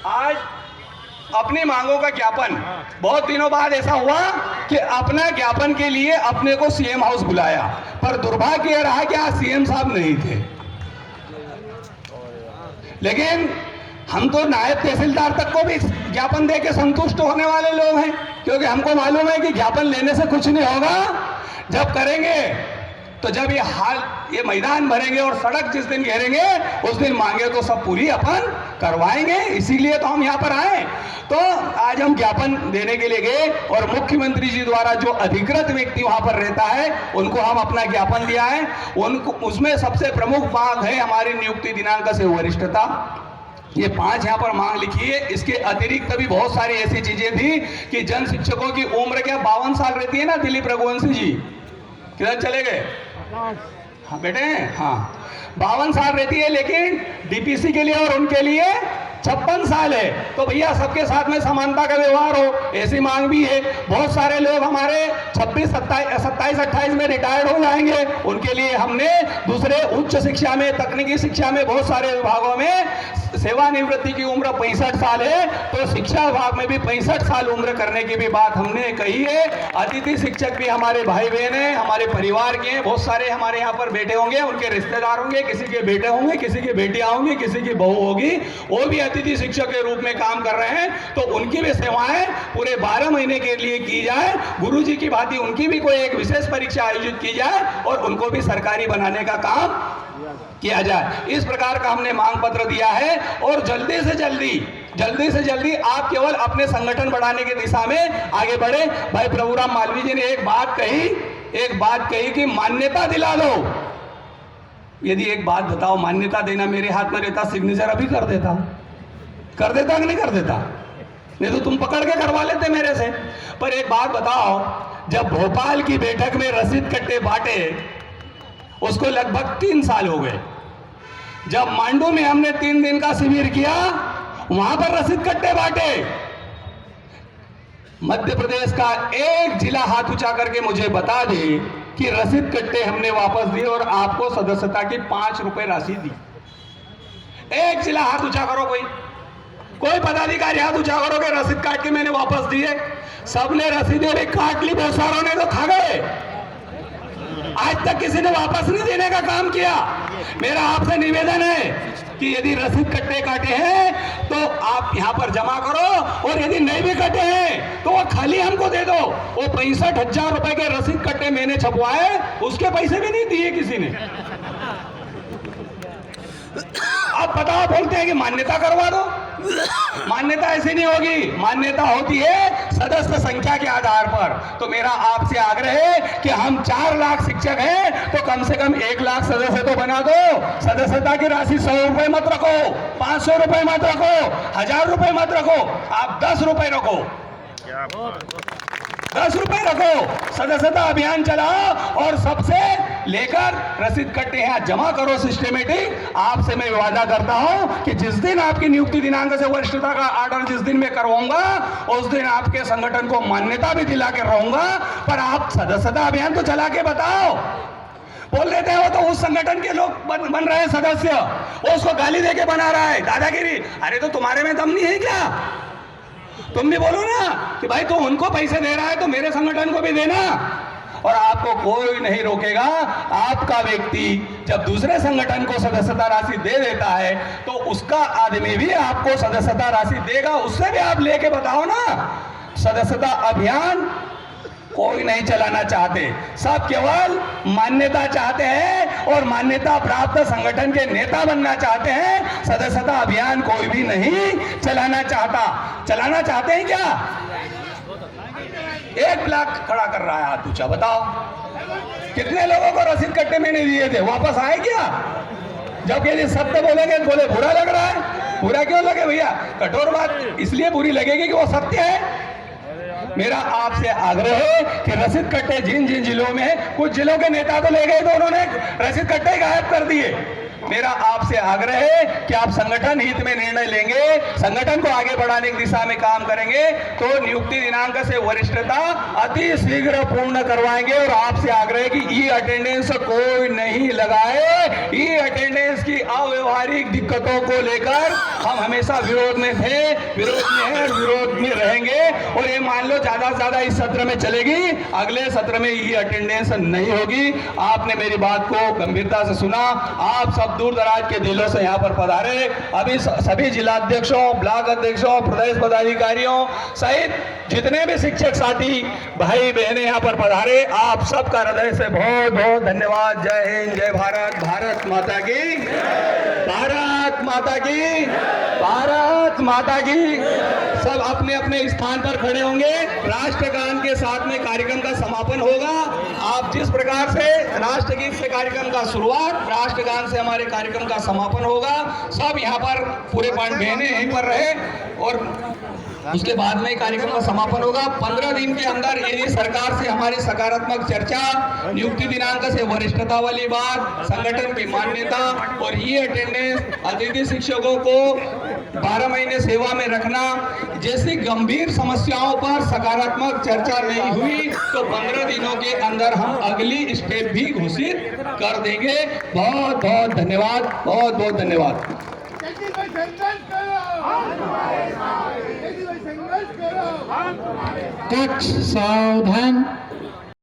आज अपनी मांगों का ज्ञापन, बहुत दिनों बाद ऐसा हुआ कि अपना ज्ञापन के लिए अपने को सीएम हाउस बुलाया, पर दुर्भाग्य रहा कि आज सीएम साहब नहीं थे। लेकिन हम तो नायब तहसीलदार तक को भी ज्ञापन दे के संतुष्ट होने वाले लोग हैं, क्योंकि हमको मालूम है कि ज्ञापन लेने से कुछ नहीं होगा। जब करेंगे तो जब ये मैदान भरेंगे और सड़क जिस दिन घेरेंगे उस दिन मांगे तो सब पूरी अपन करवाएंगे। इसीलिए तो हम यहाँ पर आए। तो आज हम ज्ञापन देने के लिए गए और मुख्यमंत्री जी द्वारा जो अधिकृत व्यक्ति वहां पर रहता है उनको हम अपना ज्ञापन दिया है। उनको उसमें सबसे प्रमुख मांग है हमारी नियुक्ति दिनांक से वरिष्ठता। ये 5 यहाँ पर मांग लिखी है। इसके अतिरिक्त भी बहुत सारी ऐसी चीजें थी कि जन शिक्षकों की उम्र क्या 52 साल रहती है ना। दिलीप रघुवंशी जी किधर चले गए? हाँ बेटे, हाँ 52 साल रहती है, लेकिन डीपीसी के लिए और उनके लिए 56 साल है। तो भैया सबके साथ में समानता का व्यवहार हो, ऐसी मांग भी है। बहुत सारे लोग हमारे 26, 27, 28 में रिटायर्ड हो जाएंगे, उनके लिए हमने दूसरे उच्च शिक्षा में, तकनीकी शिक्षा में बहुत सारे विभागों में सेवानिवृत्ति की उम्र 65 साल है, तो शिक्षा विभाग में भी 65 साल उम्र करने की भी बात हमने कही है। अतिथि शिक्षक भी हमारे भाई बहन हैं, हमारे परिवार के हैं। बहुत सारे हमारे यहाँ पर बेटे होंगे, उनके रिश्तेदार होंगे, किसी के बेटे होंगे, किसी की बेटियां होंगी, किसी की बहू होगी, वो भी अतिथि शिक्षक के रूप में काम कर रहे हैं। तो उनकी भी सेवाएं पूरे 12 महीने के लिए की जाए। गुरु जी की भांति उनकी भी कोई एक विशेष परीक्षा आयोजित की जाए और उनको भी सरकारी बनाने का काम किया जाए। इस प्रकार का हमने मांग पत्र दिया है। और जल्दी से जल्दी आप केवल अपने संगठन बढ़ाने की दिशा में आगे बढ़े। भाई प्रभुराम मालवीय जी ने एक बात कही कि मान्यता दिला दो। यदि एक बात बताओ, मान्यता देना मेरे हाथ में रहता, सिग्नेचर अभी कर देता कि नहीं कर देता? नहीं तो तुम पकड़ के करवा लेते मेरे से। पर एक बात बताओ, जब भोपाल की बैठक में रसीद कट्टे बांटे उसको लगभग 3 साल हो गए। जब मांडू में हमने 3 दिन का शिविर किया, वहां पर रसीद कट्टे बांटे। मध्य प्रदेश का एक जिला हाथ ऊंचा करके मुझे बता दे कि रसीद कट्टे हमने वापस दिए और आपको सदस्यता की 5 रुपए राशि दी। एक जिला हाथ ऊंचा करो, कोई पदाधिकारी हाथ ऊंचा करो कि रसीद काट के मैंने वापस दिए। सबने रसीदें भी काट ली, बहुत सारों ने तो खा गए। आज तक किसी ने वापस नहीं देने का काम किया। मेरा आपसे निवेदन है कि यदि रसीद कट्टे काटे हैं तो आप यहां पर जमा करो, और यदि नहीं भी कटे हैं तो वो खाली हमको दे दो। वो 65,000 रुपए के रसीद कट्टे मैंने छपवाए, उसके पैसे भी नहीं दिए किसी ने। आप बताओ, बोलते हैं कि मान्यता करवा दो। मान्यता ऐसे नहीं होगी। मान्यता होती है सदस्य संख्या के आधार पर। तो मेरा आपसे आग्रह है कि हम 4 लाख शिक्षक हैं तो कम से कम 1 लाख सदस्य तो बना दो। सदस्यता की राशि 100 रुपए मत रखो, 500 रुपए मत रखो, 1000 रुपए मत रखो, आप 10 रुपए रखो, 10 रुपए रखो। सदस्यता अभियान चलाओ और सबसे लेकर रसीद कट्टे यहाँ जमा करो सिस्टमेटिक। आपसे मैं वादा करता हूं कि जिस दिन आपकी नियुक्ति दिनांक से वरिष्ठता का ऑर्डर जिस दिन मैं करवाऊंगा उस दिन आपके संगठन को मान्यता भी दिला के रहूंगा। पर आप सदस्यता अभियान तो चला के बताओ। बोल देते हो तो उस संगठन के लोग बन रहे हैं सदस्य, वो उसको गाली देके बना रहा है, दादागिरी। अरे तो तुम्हारे में दम नहीं है क्या? तुम भी बोलो ना कि भाई तुम उनको पैसे दे रहा है तो मेरे संगठन को भी देना। और आपको कोई नहीं रोकेगा। आपका व्यक्ति जब दूसरे संगठन को सदस्यता राशि दे देता है तो उसका आदमी भी आपको सदस्यता राशि देगा, उससे भी आप लेके बताओ ना। सदस्यता अभियान कोई नहीं चलाना चाहते, सब केवल मान्यता चाहते हैं और मान्यता प्राप्त संगठन के नेता बनना चाहते हैं। सदस्यता अभियान कोई भी नहीं चलाना चाहता। चलाना चाहते हैं क्या? 1 लाख खड़ा कर रहा है हाथ ऊंचा, बताओ कितने लोगों को रसीद कट्टे मैंने दिए थे, वापस आए क्या? जब यदि सत्य बोलेंगे बोले बुरा लग रहा है। बुरा क्यों लगे भैया? कठोर बात इसलिए बुरी लगेगी कि वो सत्य है। मेरा आपसे आग्रह है कि रसीद कट्टे जिन जिन जिलों में, कुछ जिलों के नेता तो ले गए तो उन्होंने रसीद कट्टे गायब कर दिए। मेरा आपसे आग्रह है कि आप संगठन हित में निर्णय लेंगे, संगठन को आगे बढ़ाने की दिशा में काम करेंगे तो नियुक्ति दिनांक से वरिष्ठता अति शीघ्र पूर्ण करवाएंगे। और आपसे आग्रह है कि ई अटेंडेंस कोई नहीं लगाए। ई अटेंडेंस की अव्यवहारिक दिक्कतों को लेकर हम हमेशा विरोध में थे, विरोध में हैं, विरोध में रहेंगे। और ये मान लो ज्यादा से ज्यादा इस सत्र में चलेगी, अगले सत्र में ई अटेंडेंस नहीं होगी। आपने मेरी बात को गंभीरता से सुना, आप सब दूर दराज के जिलों से यहाँ पर पधारे। अभी सभी जिलाध्यक्षों, ब्लॉक अध्यक्षों, प्रदेश पदाधिकारियों सहित जितने भी शिक्षक साथी भाई बहने यहाँ पर पधारे, आप सबका हृदय से बहुत बहुत धन्यवाद। जय हिंद, जय भारत, भारत माता की, भारत माता की, भारत माता की। सब अपने अपने स्थान पर खड़े होंगे। राष्ट्रगान के साथ में कार्यक्रम का समापन होगा। आप जिस प्रकार से राष्ट्रगीत से कार्यक्रम का शुरुआत, राष्ट्रगान से हमारे कार्यक्रम का समापन होगा। सब यहाँ पर पूरे बहने यहीं पर रहे और उसके बाद में कार्यक्रम का समापन होगा। 15 दिन के अंदर यदि सरकार से हमारी सकारात्मक चर्चा, नियुक्ति दिनांक से वरिष्ठता वाली बात, संगठन की मान्यता और ये अटेंडेंस, अतिथि शिक्षकों को 12 महीने सेवा में रखना जैसी गंभीर समस्याओं पर सकारात्मक चर्चा नहीं हुई तो 15 दिनों के अंदर हम अगली स्टेप भी घोषित कर देंगे। बहुत बहुत धन्यवाद, बहुत बहुत धन्यवाद। कक्ष सावधान।